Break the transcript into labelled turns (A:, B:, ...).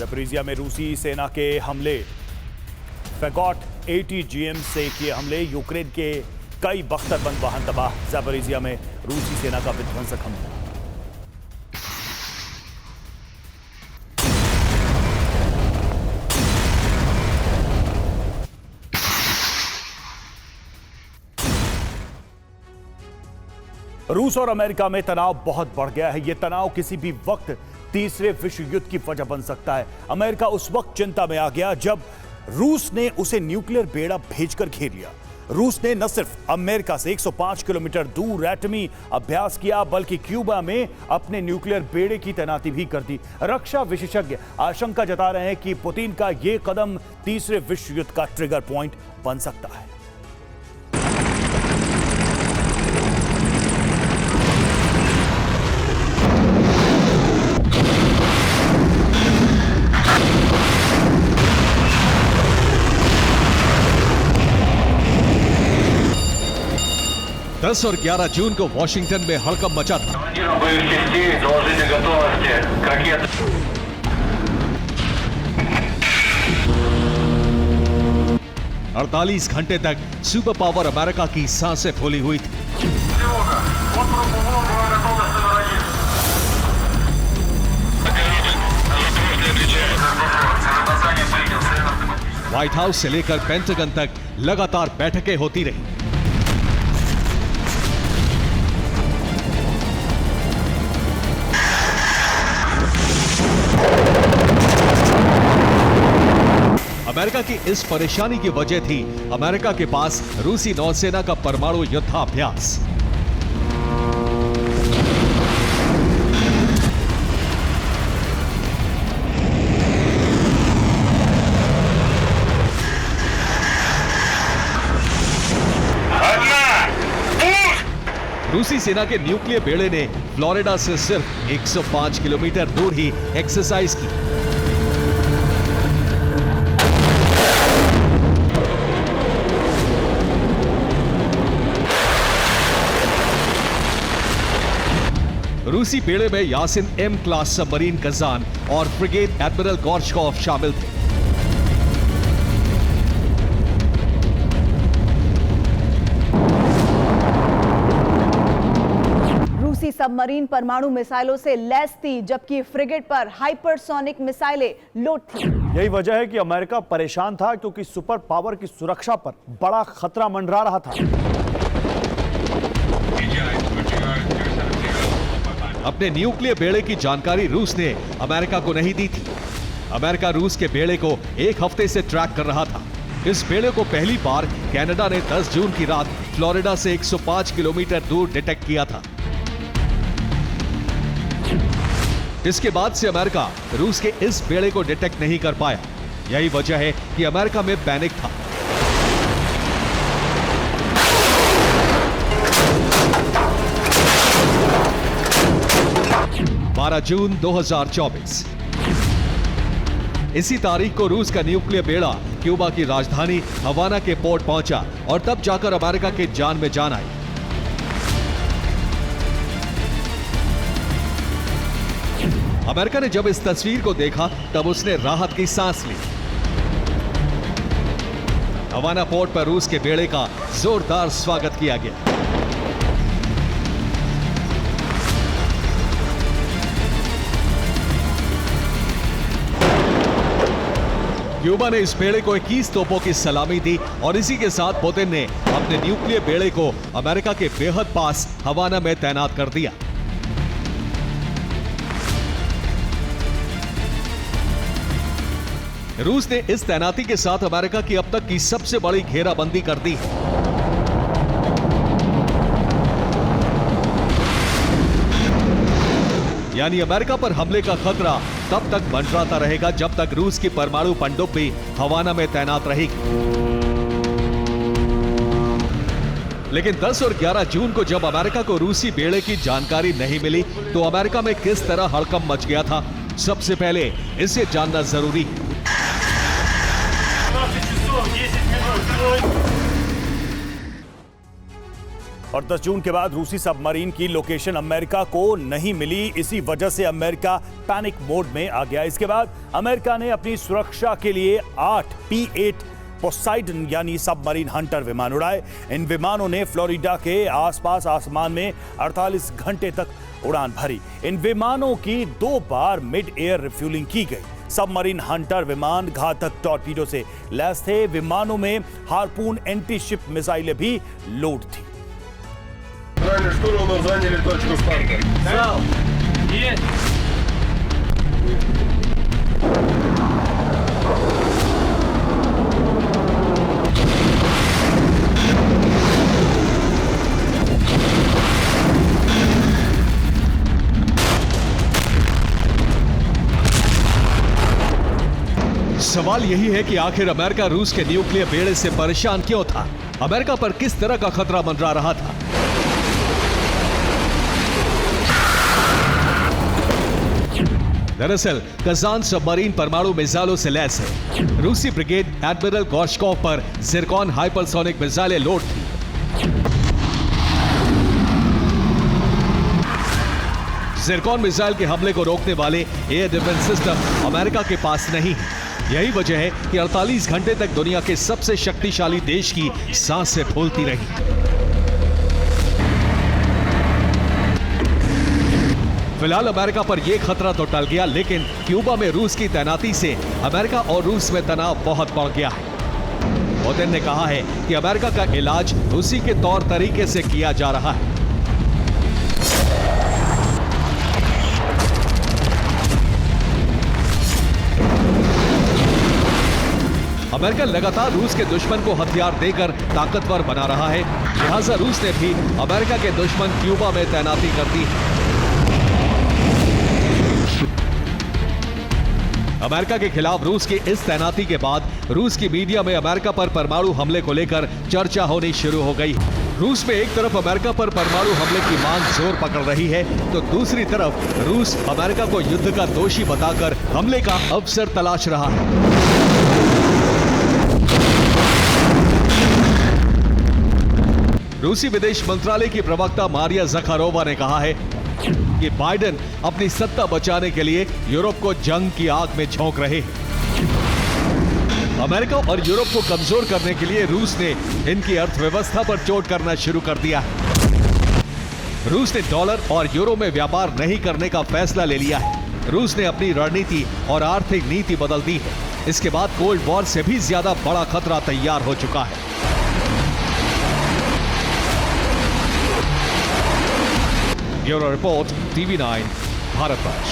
A: ज़पोरिजिया में रूसी सेना के हमले, फैगॉट ATGM से किए हमले, यूक्रेन के कई बख्तरबंद वाहन तबाह, ज़पोरिजिया में रूसी सेना का विध्वंसक हमला। रूस और अमेरिका में तनाव बहुत बढ़ गया है। यह तनाव किसी भी वक्त तीसरे विश्व युद्ध की वजह बन सकता है। अमेरिका उस वक्त चिंता में आ गया जब रूस ने उसे न्यूक्लियर बेड़ा भेजकर घेर लिया। रूस ने न सिर्फ अमेरिका से 105 किलोमीटर दूर एटमी अभ्यास किया, बल्कि क्यूबा में अपने न्यूक्लियर बेड़े की तैनाती भी कर दी। रक्षा विशेषज्ञ आशंका जता रहे हैं कि पुतिन का यह कदम तीसरे विश्व युद्ध का ट्रिगर पॉइंट बन सकता है।
B: 10 और 11 जून को वॉशिंगटन में हड़कंप मचा था। 48 घंटे तक सुपर पावर अमेरिका की सांसें फूली हुई थी। व्हाइट हाउस से लेकर पेंटागन तक लगातार बैठकें होती रही। अमेरिका की इस परेशानी की वजह थी अमेरिका के पास रूसी नौसेना का परमाणु युद्धाभ्यास। रूसी सेना के न्यूक्लियर बेड़े ने फ्लोरिडा से सिर्फ 105 किलोमीटर दूर ही एक्सरसाइज की। रूसी बेड़े में Yasen M class submarine Kazan और फ्रिगेट एडमिरल गोर्चकॉफ शामिल थे।
C: रूसी सबमरीन परमाणु मिसाइलों से लैस थी, जबकि फ्रिगेट पर हाइपरसोनिक मिसाइलें लोड थी।
A: यही वजह है कि अमेरिका परेशान था, क्योंकि सुपर पावर की सुरक्षा पर बड़ा खतरा मंडरा रहा था।
B: अपने न्यूक्लियर बेड़े की जानकारी रूस ने अमेरिका को नहीं दी थी। अमेरिका रूस के बेड़े को एक हफ्ते से ट्रैक कर रहा था। इस बेड़े को पहली बार कनाडा ने 10 जून की रात फ्लोरिडा से 105 किलोमीटर दूर डिटेक्ट किया था। इसके बाद से अमेरिका रूस के इस बेड़े को डिटेक्ट नहीं कर पाया। यही वजह है कि अमेरिका में पैनिक था। 12 जून 2024 इसी तारीख को रूस का न्यूक्लियर बेड़ा क्यूबा की राजधानी हवाना के पोर्ट पहुंचा और तब जाकर अमेरिका के जान में जान आई। अमेरिका ने जब इस तस्वीर को देखा तब उसने राहत की सांस ली। हवाना पोर्ट पर रूस के बेड़े का जोरदार स्वागत किया गया। क्यूबा ने इस बेड़े को 21 तोपों की सलामी दी और इसी के साथ पुतिन ने अपने न्यूक्लियर बेड़े को अमेरिका के बेहद पास हवाना में तैनात कर दिया। रूस ने इस तैनाती के साथ अमेरिका की अब तक की सबसे बड़ी घेराबंदी कर दी है। यानी अमेरिका पर हमले का खतरा तब तक मंडराता रहेगा जब तक रूस की परमाणु पनडुब्बी हवाना में तैनात रहेगी। लेकिन 10 और 11 जून को जब अमेरिका को रूसी बेड़े की जानकारी नहीं मिली तो अमेरिका में किस तरह हड़कंप मच गया था, सबसे पहले इसे जानना जरूरी है।
A: और 10 जून के बाद रूसी सबमरीन की लोकेशन अमेरिका को नहीं मिली। इसी वजह से अमेरिका पैनिक मोड में आ गया। इसके बाद अमेरिका ने अपनी सुरक्षा के लिए 8 P-8 पोसाइडन यानी सबमरीन हंटर विमान उड़ाए। इन विमानों ने फ्लोरिडा के आसपास आसमान में 48 घंटे तक उड़ान भरी। इन विमानों की 2 बार मिड एयर रिफ्यूलिंग की गई। सबमरीन हंटर विमान घातक टॉर्पीडो से लैस थे। विमानों में हार्पून एंटी शिप मिसाइलें भी लोड थी।
B: सवाल यही है कि आखिर अमेरिका रूस के न्यूक्लियर बेड़े से परेशान क्यों था? अमेरिका पर किस तरह का खतरा मंडरा रहा था? दरअसल कजान सबमरीन परमाणु मिसाइलों से लैस है। रूसी ब्रिगेड एडमिरल गोर्शकोव पर जिरकॉन हाइपरसोनिक मिसाइलें लोड थी। जिरकॉन मिसाइल के हमले को रोकने वाले एयर डिफेंस सिस्टम अमेरिका के पास नहीं है। यही वजह है कि 48 घंटे तक दुनिया के सबसे शक्तिशाली देश की सांसें फूलती रही। फिलहाल अमेरिका पर यह खतरा तो टल गया, लेकिन क्यूबा में रूस की तैनाती से अमेरिका और रूस में तनाव बहुत बढ़ गया है। पुतिन ने कहा है कि अमेरिका का इलाज उसी के तौर तरीके से किया जा रहा है। अमेरिका लगातार रूस के दुश्मन को हथियार देकर ताकतवर बना रहा है। लिहाजा रूस ने भी अमेरिका के दुश्मन क्यूबा में तैनाती कर दी है। अमेरिका के खिलाफ रूस की इस तैनाती के बाद रूस की मीडिया में अमेरिका पर परमाणु हमले को लेकर चर्चा होनी शुरू हो गई। रूस में एक तरफ अमेरिका पर परमाणु हमले की मांग जोर पकड़ रही है, तो दूसरी तरफ रूस अमेरिका को युद्ध का दोषी बताकर हमले का अवसर तलाश रहा है। रूसी विदेश मंत्रालय की प्रवक्ता मारिया ज़खारोवा ने कहा है कि बाइडेन अपनी सत्ता बचाने के लिए यूरोप को जंग की आग में झोंक रहे हैं। अमेरिका और यूरोप को कमजोर करने के लिए रूस ने इनकी अर्थव्यवस्था पर चोट करना शुरू कर दिया है। रूस ने डॉलर और यूरो में व्यापार नहीं करने का फैसला ले लिया है। रूस ने अपनी रणनीति और आर्थिक नीति बदल दी है। इसके बाद कोल्ड वॉर से भी ज्यादा बड़ा खतरा तैयार हो चुका है। Bureau report, TV9, Bharatvarsh.